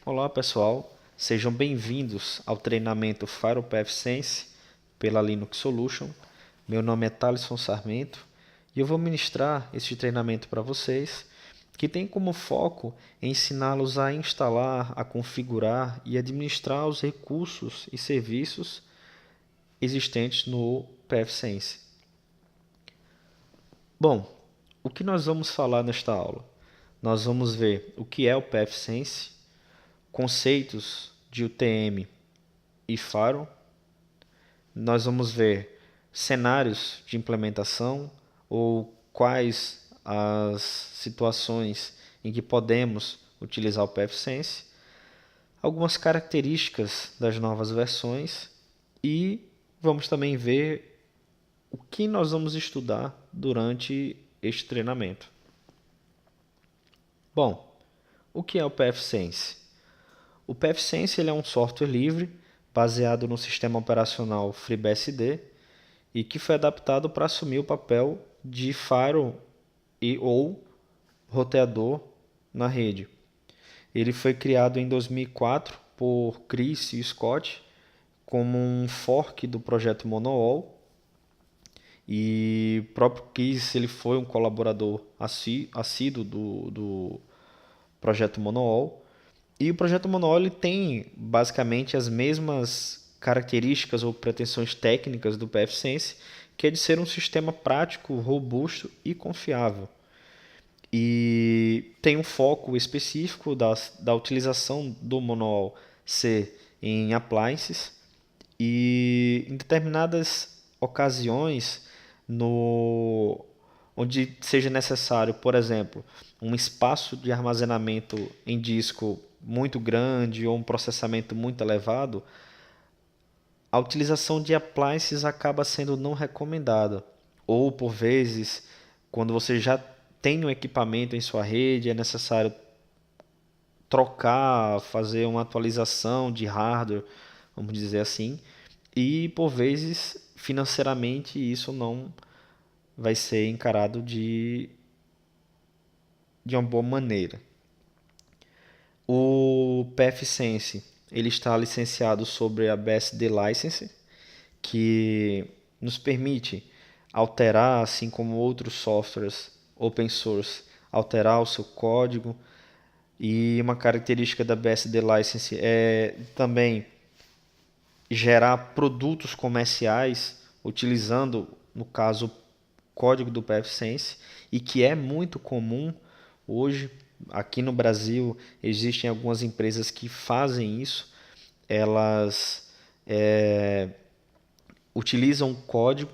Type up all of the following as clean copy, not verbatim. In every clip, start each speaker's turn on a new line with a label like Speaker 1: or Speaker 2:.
Speaker 1: Olá pessoal, sejam bem-vindos ao treinamento FirePath Sense pela Linux Solution. Meu nome é Thalisson Sarmento e eu vou ministrar este treinamento para vocês, que tem como foco ensiná-los a instalar, a configurar e administrar os recursos e serviços existentes no PFSense. Bom, o que nós vamos falar nesta aula? Nós vamos ver o que é o PFSense, conceitos de UTM e Faro. Nós vamos ver cenários de implementação ou quais as situações em que podemos utilizar o PFSense, algumas características das novas versões e vamos também ver o que nós vamos estudar durante este treinamento. Bom, o que é o PFSense? O PFSense ele é um software livre baseado no sistema operacional FreeBSD e que foi adaptado para assumir o papel de faro e ou roteador na rede. Ele foi criado em 2004 por Chris e Scott como um fork do projeto Monowall, e o próprio Chris ele foi um colaborador assíduo do projeto Monowall. E o projeto Monowall ele tem basicamente as mesmas características ou pretensões técnicas do PFSense, que é de ser um sistema prático, robusto e confiável. E tem um foco específico da utilização do Monowall ser em appliances e em determinadas ocasiões onde seja necessário, por exemplo, um espaço de armazenamento em disco muito grande ou um processamento muito elevado, a utilização de appliances acaba sendo não recomendada. Ou, por vezes, quando você já tem um equipamento em sua rede, é necessário trocar, fazer uma atualização de hardware, vamos dizer assim, e por vezes financeiramente isso não vai ser encarado de uma boa maneira. O PFSense ele está licenciado sobre a BSD License, que nos permite alterar, assim como outros softwares open source, alterar o seu código. E uma característica da BSD License é também gerar produtos comerciais utilizando, no caso, o código do PFSense, e que é muito comum hoje. Aqui no Brasil existem algumas empresas que fazem isso. Elas utilizam o código,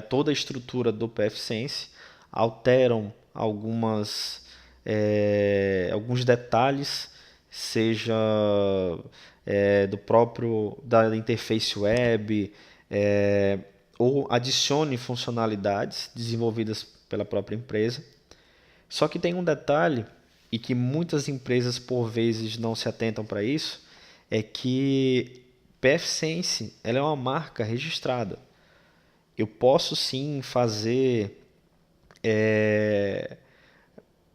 Speaker 1: toda a estrutura do PFSense, alteram alguns detalhes, seja do próprio da interface web, ou adicione funcionalidades desenvolvidas pela própria empresa. Só que tem um detalhe, e que muitas empresas por vezes não se atentam para isso, é que PFSense ela é uma marca registrada. Eu posso sim fazer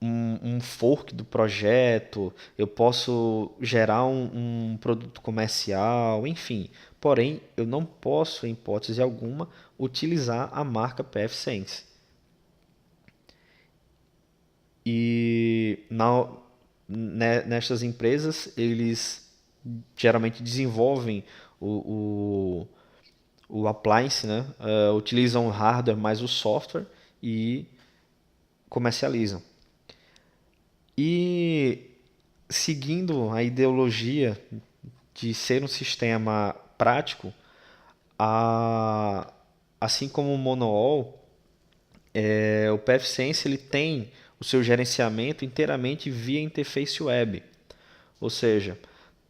Speaker 1: um fork do projeto, eu posso gerar um produto comercial, enfim. Porém, eu não posso, em hipótese alguma, utilizar a marca PFSense. E nestas empresas, eles geralmente desenvolvem o appliance, né? Utilizam o hardware mais o software e comercializam. E seguindo a ideologia de ser um sistema prático, assim como o Monowall, o PFSense ele tem o seu gerenciamento inteiramente via interface web. Ou seja,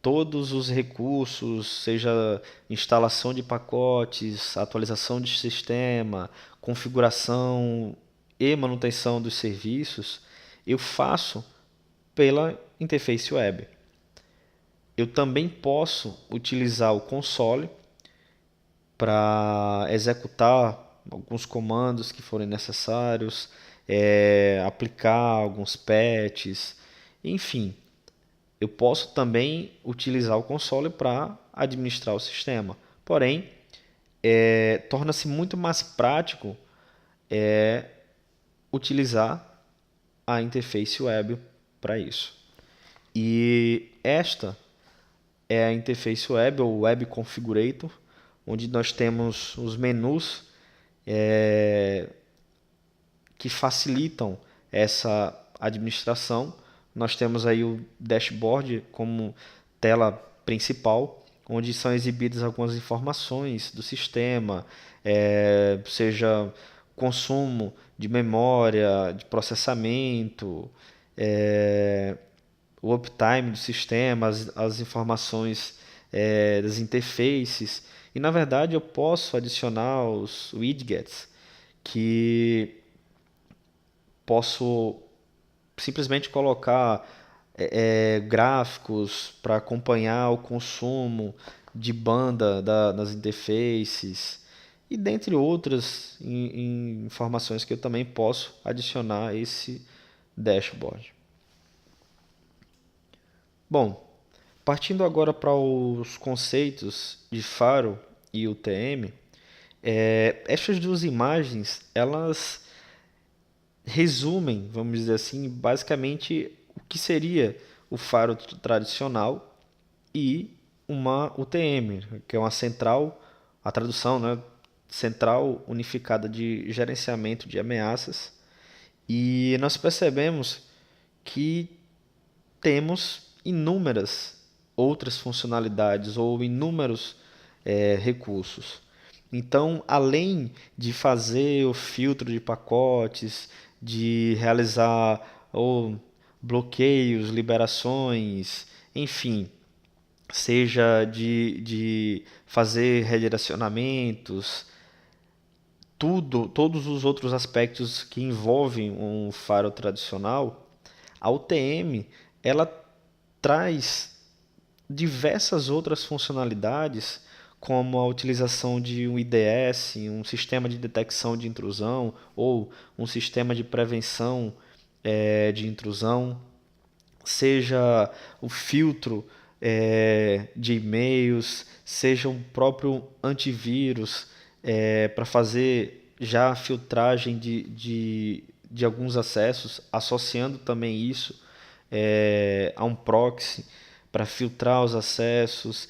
Speaker 1: todos os recursos, seja instalação de pacotes, atualização de sistema, configuração e manutenção dos serviços, eu faço pela interface web. Eu também posso utilizar o console para executar alguns comandos que forem necessários, aplicar alguns patches, enfim. Eu posso também utilizar o console para administrar o sistema. Porém, torna-se muito mais prático utilizar a interface web para isso. E esta é a interface web ou Web Configurator, onde nós temos os menus que facilitam essa administração. Nós temos aí o dashboard como tela principal, onde são exibidas algumas informações do sistema, seja consumo de memória, de processamento, o uptime do sistema, as informações das interfaces. E na verdade eu posso adicionar os widgets que posso simplesmente colocar gráficos para acompanhar o consumo de banda nas interfaces e dentre outras informações que eu também posso adicionar a esse dashboard. Bom, partindo agora para os conceitos de faro e UTM, estas duas imagens elas resumem, vamos dizer assim, basicamente o que seria o faro tradicional e uma UTM, que é uma central, a tradução, né, Central Unificada de Gerenciamento de Ameaças. E nós percebemos que temos inúmeras outras funcionalidades ou inúmeros recursos. Então, além de fazer o filtro de pacotes, de realizar ou bloqueios, liberações, enfim, seja de fazer redirecionamentos, todos os outros aspectos que envolvem um faro tradicional, a UTM ela traz diversas outras funcionalidades, como a utilização de um IDS, um sistema de detecção de intrusão, ou um sistema de prevenção de intrusão, seja o filtro de e-mails, seja um próprio antivírus para fazer já a filtragem de alguns acessos, associando também isso a um proxy para filtrar os acessos,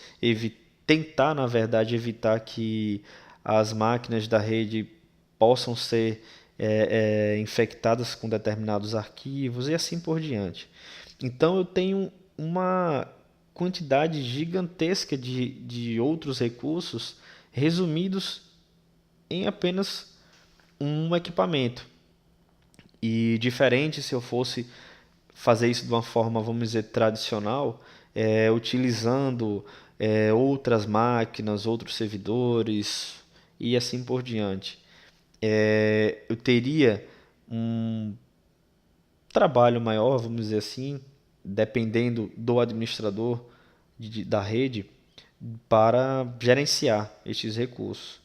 Speaker 1: tentar, na verdade, evitar que as máquinas da rede possam ser infectadas com determinados arquivos e assim por diante. Então eu tenho uma quantidade gigantesca de outros recursos resumidos em apenas um equipamento. E diferente se eu fosse fazer isso de uma forma, vamos dizer, tradicional, utilizando outras máquinas, outros servidores e assim por diante. Eu teria um trabalho maior, vamos dizer assim, dependendo do administrador da rede, para gerenciar estes recursos.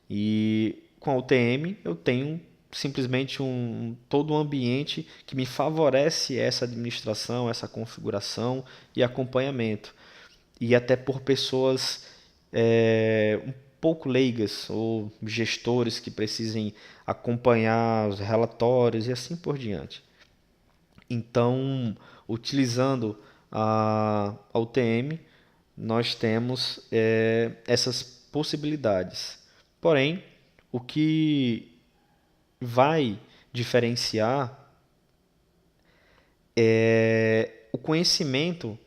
Speaker 1: E com a UTM eu tenho simplesmente todo um ambiente que me favorece essa administração, essa configuração e acompanhamento. E até por pessoas um pouco leigas ou gestores que precisem acompanhar os relatórios e assim por diante. Então, utilizando a UTM, nós temos essas possibilidades. Porém, o que vai diferenciar é o conhecimento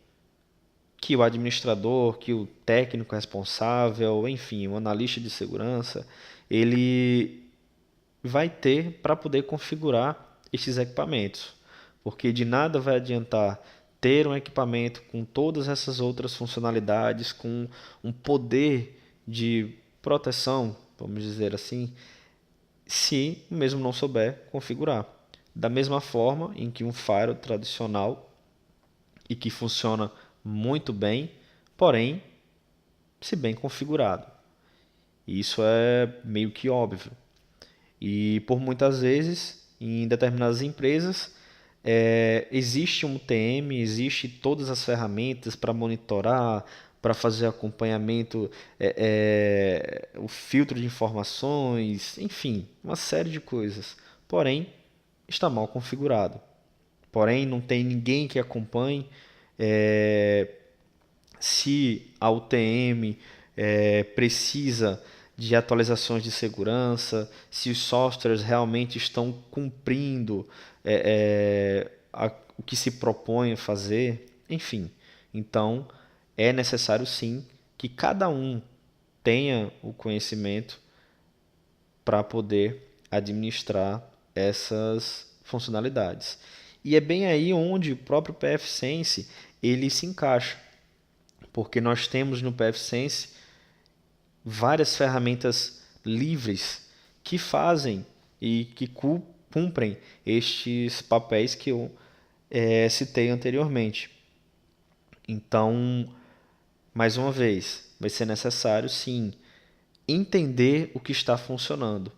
Speaker 1: que o administrador, que o técnico responsável, enfim, o analista de segurança, ele vai ter para poder configurar estes equipamentos. Porque de nada vai adiantar ter um equipamento com todas essas outras funcionalidades, com um poder de proteção, vamos dizer assim, se mesmo não souber configurar. Da mesma forma em que um firewall tradicional e que funciona muito bem, porém, se bem configurado. Isso é meio que óbvio. E por muitas vezes, em determinadas empresas, Existe um TM, existe todas as ferramentas para monitorar, para fazer acompanhamento, o filtro de informações, enfim, uma série de coisas. Porém, está mal configurado. Porém, não tem ninguém que acompanhe. é, Se a UTM precisa de atualizações de segurança, se os softwares realmente estão cumprindo o que se propõe a fazer, enfim. Então, é necessário sim que cada um tenha o conhecimento para poder administrar essas funcionalidades. E é bem aí onde o próprio PFSense ele se encaixa, porque nós temos no PFSense várias ferramentas livres que fazem e que cumprem estes papéis que eu citei anteriormente. Então, mais uma vez, vai ser necessário sim entender o que está funcionando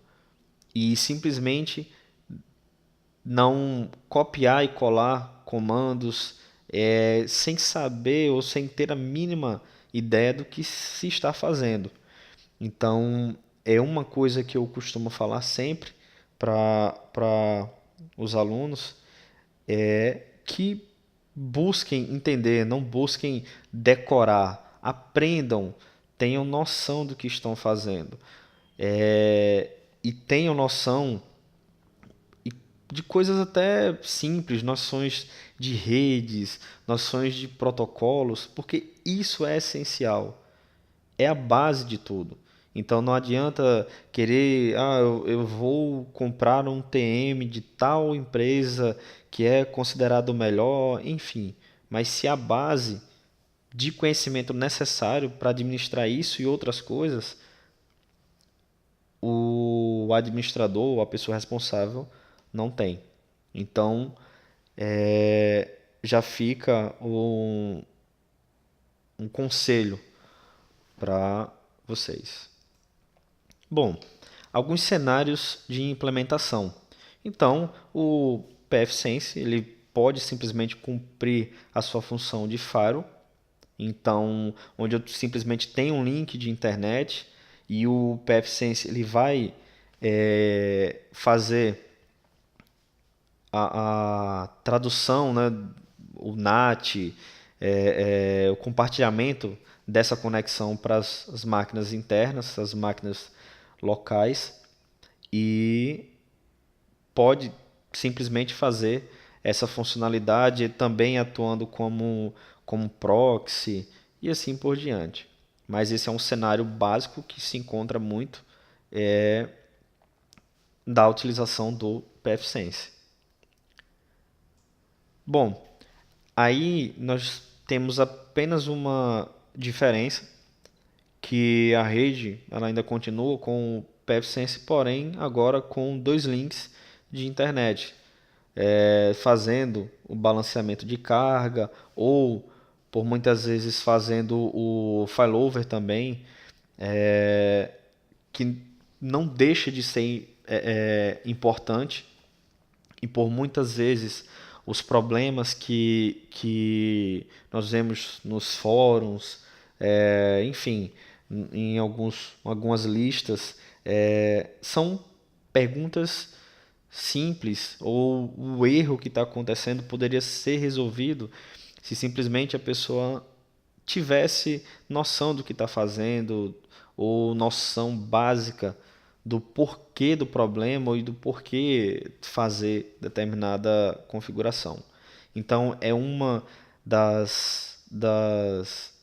Speaker 1: e simplesmente não copiar e colar comandos sem saber ou sem ter a mínima ideia do que se está fazendo. Então, é uma coisa que eu costumo falar sempre para os alunos, que busquem entender, não busquem decorar, aprendam, tenham noção do que estão fazendo. E tenham noção de coisas até simples, noções de redes, noções de protocolos, porque isso é essencial, é a base de tudo. Então não adianta querer, eu vou comprar um TM de tal empresa que é considerado o melhor, enfim. Mas se a base de conhecimento necessário para administrar isso e outras coisas, o administrador, a pessoa responsável, não tem. Então, já fica um conselho para vocês. Bom, alguns cenários de implementação. Então, o PFSense ele pode simplesmente cumprir a sua função de firewall. Então, onde eu simplesmente tenho um link de internet e o PFSense ele vai fazer a tradução, né, o NAT, o compartilhamento dessa conexão para as máquinas internas, as máquinas locais, e pode simplesmente fazer essa funcionalidade também atuando como proxy e assim por diante. Mas esse é um cenário básico que se encontra muito da utilização do PFSense. Bom, aí nós temos apenas uma diferença, que a rede ela ainda continua com o PFSense, porém agora com dois links de internet, fazendo o balanceamento de carga ou por muitas vezes fazendo o failover também, que não deixa de ser importante e por muitas vezes os problemas que nós vemos nos fóruns, enfim, em algumas listas, são perguntas simples, ou o erro que está acontecendo poderia ser resolvido se simplesmente a pessoa tivesse noção do que está fazendo, ou noção básica do porquê do problema e do porquê fazer determinada configuração. Então, é uma das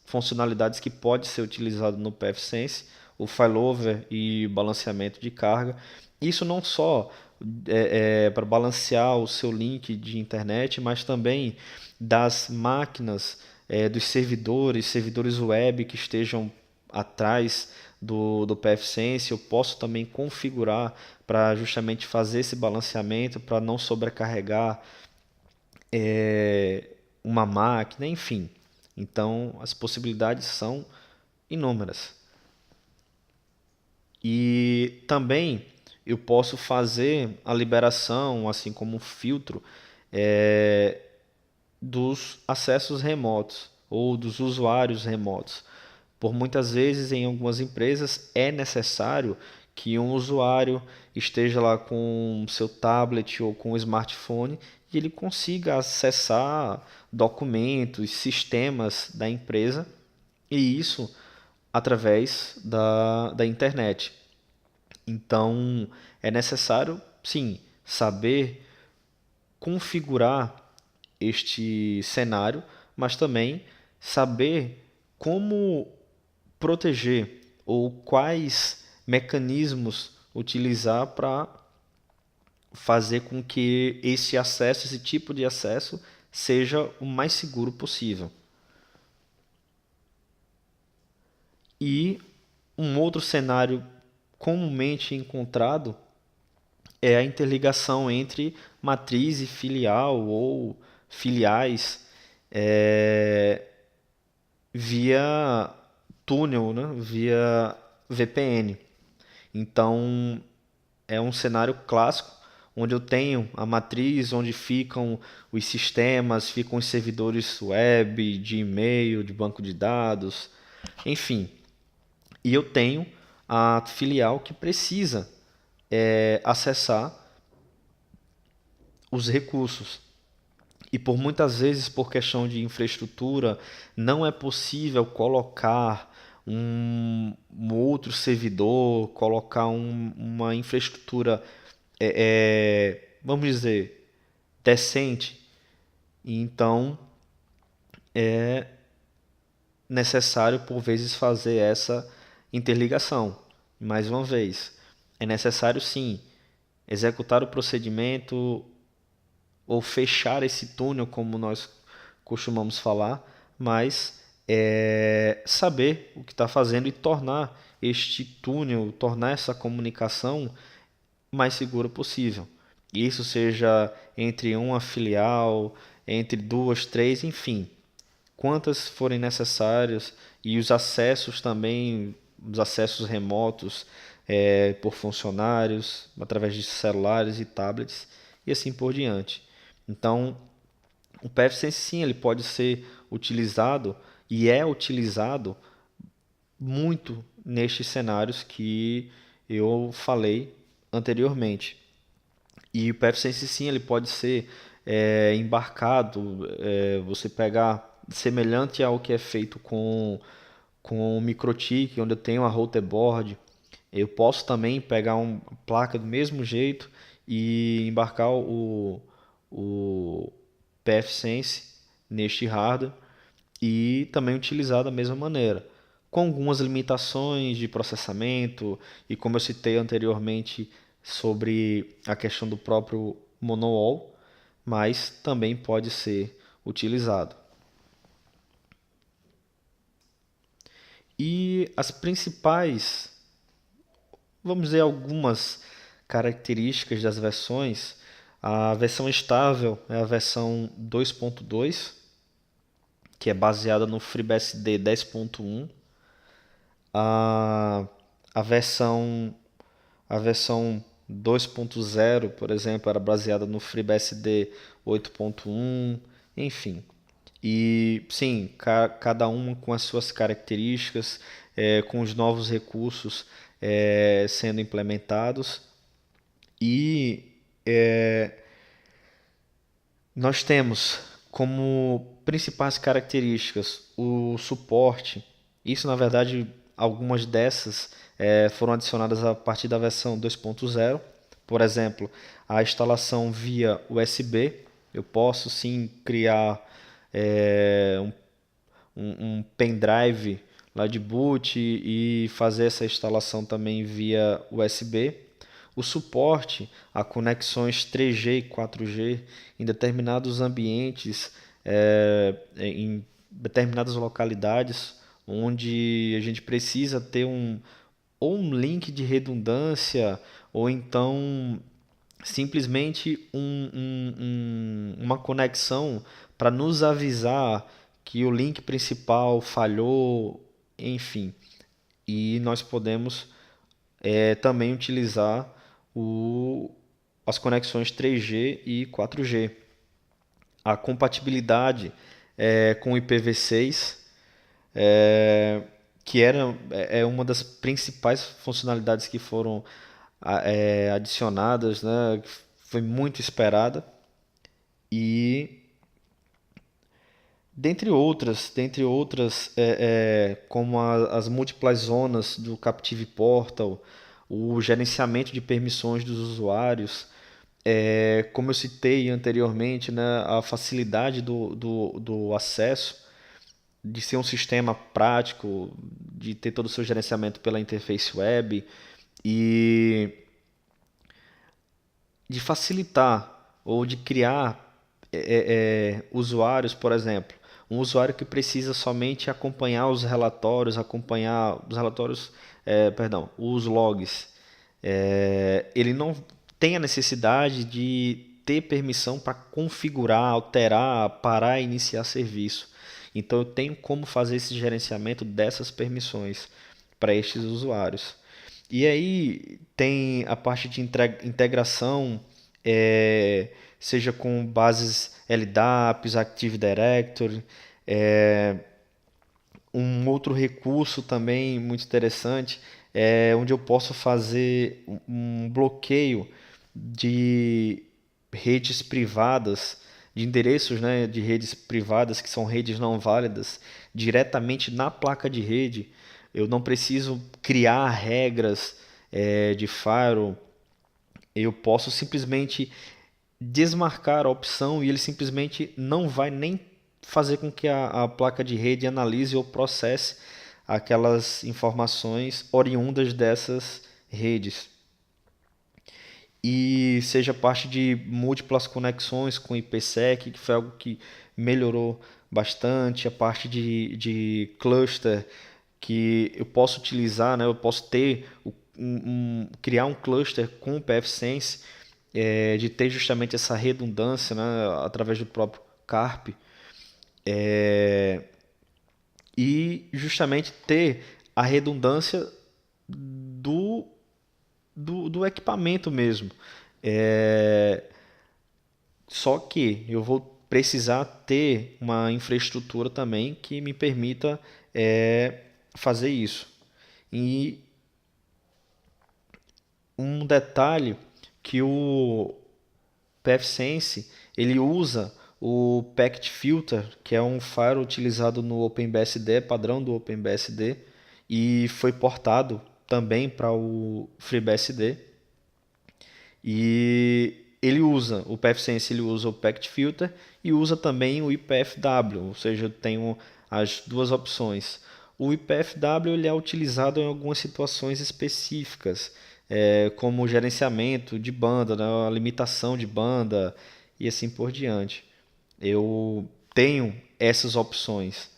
Speaker 1: funcionalidades que pode ser utilizado no PFSense, o failover e balanceamento de carga. Isso não só para balancear o seu link de internet, mas também das máquinas, dos servidores web que estejam atrás do PFSense. Eu posso também configurar para justamente fazer esse balanceamento, para não sobrecarregar uma máquina, enfim. Então, as possibilidades são inúmeras. E também eu posso fazer a liberação, assim como um filtro, dos acessos remotos ou dos usuários remotos. Por muitas vezes, em algumas empresas, é necessário que um usuário esteja lá com seu tablet ou com o smartphone e ele consiga acessar documentos, sistemas da empresa, e isso através da internet. Então, é necessário, sim, saber configurar este cenário, mas também saber como proteger ou quais mecanismos utilizar para fazer com que esse acesso, esse tipo de acesso, seja o mais seguro possível. E um outro cenário comumente encontrado é a interligação entre matriz e filial ou filiais é, via túnel, né? Via VPN. Então, é um cenário clássico onde eu tenho a matriz, onde ficam os sistemas, ficam os servidores web, de e-mail, de banco de dados, enfim. E eu tenho a filial que precisa acessar os recursos. E por muitas vezes, por questão de infraestrutura, não é possível colocar um outro servidor, colocar uma infraestrutura, vamos dizer, decente. Então, necessário por vezes fazer essa interligação. Mais uma vez, é necessário sim executar o procedimento ou fechar esse túnel, como nós costumamos falar, mas saber o que está fazendo e tornar este túnel, tornar essa comunicação mais segura possível. Isso seja entre uma filial, entre duas, três, enfim, quantas forem necessárias, e os acessos também, os acessos remotos por funcionários, através de celulares e tablets e assim por diante. Então, o PFSense sim, ele pode ser utilizado e é utilizado muito nestes cenários que eu falei anteriormente. E o PFSense sim, ele pode ser embarcado, você pegar semelhante ao que é feito com o MikroTik, onde eu tenho a router board. Eu posso também pegar uma placa do mesmo jeito e embarcar o PFSense neste hardware e também utilizar da mesma maneira, com algumas limitações de processamento e como eu citei anteriormente sobre a questão do próprio monowall, mas também pode ser utilizado. E as principais, vamos dizer, algumas características das versões. A versão estável é a versão 2.2, que é baseada no FreeBSD 10.1. A, a versão a versão 2.0, por exemplo, era baseada no FreeBSD 8.1, enfim. E sim, cada uma com as suas características, com os novos recursos sendo implementados. E nós temos como principais características o suporte. Isso, na verdade, algumas dessas foram adicionadas a partir da versão 2.0. Por exemplo, a instalação via USB. Eu posso sim criar um pendrive lá de boot e fazer essa instalação também via USB. O suporte a conexões 3G e 4G em determinados ambientes, em determinadas localidades, onde a gente precisa ter ou um link de redundância, ou então simplesmente uma conexão para nos avisar que o link principal falhou, enfim. E nós podemos também utilizar as conexões 3G e 4G. a compatibilidade com o IPv6, é, que é uma das principais funcionalidades que foram adicionadas, né? Que foi muito esperada. E dentre outras, como as múltiplas zonas do Captive Portal, o gerenciamento de permissões dos usuários, como eu citei anteriormente, né, a facilidade do acesso, de ser um sistema prático, de ter todo o seu gerenciamento pela interface web e de facilitar ou de criar usuários, por exemplo, um usuário que precisa somente perdão, os logs, ele não tem a necessidade de ter permissão para configurar, alterar, parar e iniciar serviço. Então eu tenho como fazer esse gerenciamento dessas permissões para estes usuários. E aí tem a parte de integração, seja com bases LDAPs, Active Directory, um outro recurso também muito interessante é onde eu posso fazer um bloqueio de redes privadas, de endereços, né, de redes privadas que são redes não válidas, diretamente na placa de rede. Eu não preciso criar regras de firewall. Eu posso simplesmente desmarcar a opção e ele simplesmente não vai nem fazer com que a placa de rede analise ou processe aquelas informações oriundas dessas redes. E seja parte de múltiplas conexões com IPsec, que foi algo que melhorou bastante. A parte de cluster, que eu posso utilizar, né? Eu posso criar um cluster com o pfSense, de ter justamente essa redundância, né? Através do próprio Carp, e justamente ter a redundância do, do equipamento mesmo. É, Só que eu vou precisar ter uma infraestrutura também que me permita fazer isso. E um detalhe que o pfSense ele usa o Packet Filter, que é um firewall utilizado no OpenBSD, padrão do OpenBSD, e foi portado também para o FreeBSD. E o pfSense ele usa o Packet Filter e usa também o IPFW, ou seja, eu tenho as duas opções. O IPFW ele é utilizado em algumas situações específicas, como gerenciamento de banda, né, a limitação de banda e assim por diante. Eu tenho essas opções.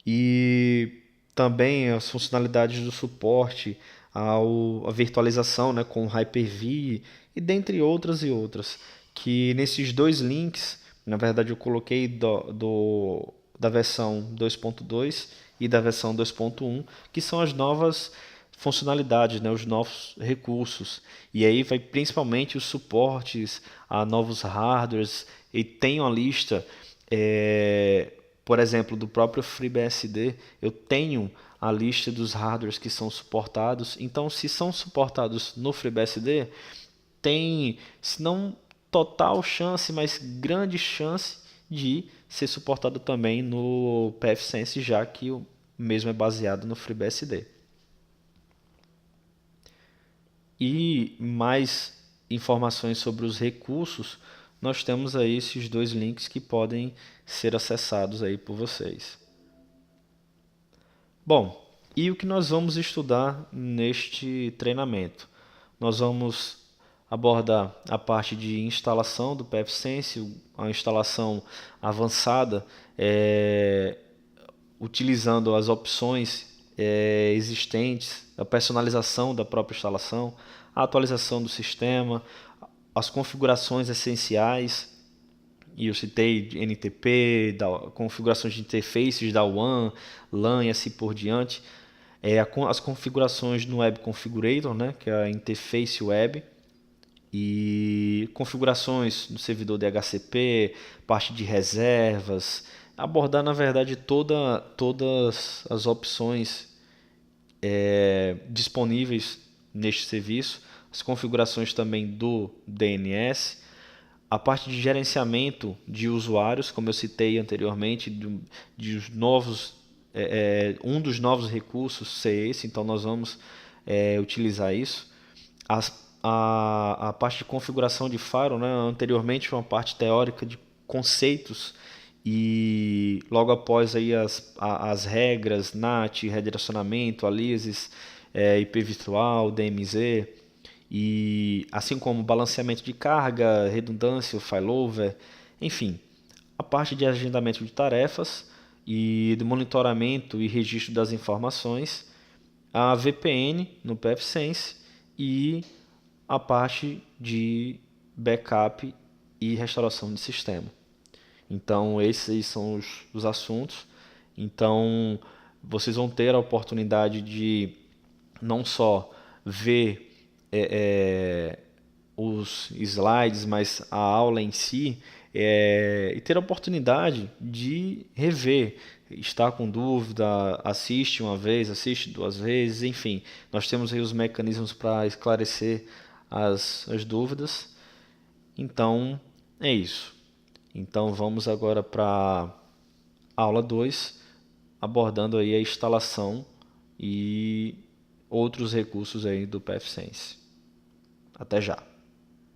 Speaker 1: E também as funcionalidades do suporte à virtualização, né, com Hyper-V e dentre outras e outras. Que nesses dois links, na verdade eu coloquei da versão 2.2 e da versão 2.1, que são as novas funcionalidades, né, os novos recursos. E aí vai principalmente os suportes a novos hardwares, e tem uma lista, por exemplo, do próprio FreeBSD. Eu tenho a lista dos hardwares que são suportados. Então, se são suportados no FreeBSD, tem, se não total chance, mas grande chance de ser suportado também no pfSense, já que o mesmo é baseado no FreeBSD. E mais informações sobre os recursos, nós temos aí esses dois links que podem ser acessados aí por vocês. Bom, e o que nós vamos estudar neste treinamento? Nós vamos abordar a parte de instalação do pfSense, a instalação avançada, utilizando as opções existentes, a personalização da própria instalação, a atualização do sistema, as configurações essenciais, e eu citei NTP, configurações de interfaces da WAN, LAN e assim por diante, as configurações no Web Configurator, né, que é a interface web, e configurações do servidor DHCP, parte de reservas, abordar na verdade todas as opções disponíveis neste serviço, as configurações também do DNS, a parte de gerenciamento de usuários, como eu citei anteriormente, de os novos, um dos novos recursos ser esse, então nós vamos utilizar isso. A parte de configuração de firewall, né, anteriormente foi uma parte teórica de conceitos e logo após aí as regras, NAT, redirecionamento, aliases, IP virtual, DMZ, e assim como balanceamento de carga, redundância, failover, enfim, a parte de agendamento de tarefas e do monitoramento e registro das informações, a VPN no pfSense e a parte de backup e restauração de sistema. Então, esses são os assuntos. Então, vocês vão ter a oportunidade de não só ver os slides, mas a aula em si, e ter a oportunidade de rever. Está com dúvida, assiste uma vez, assiste duas vezes, enfim. Nós temos aí os mecanismos para esclarecer as dúvidas. Então, é isso. Então, vamos agora para a aula 2, abordando aí a instalação e outros recursos aí do pfSense. Até já.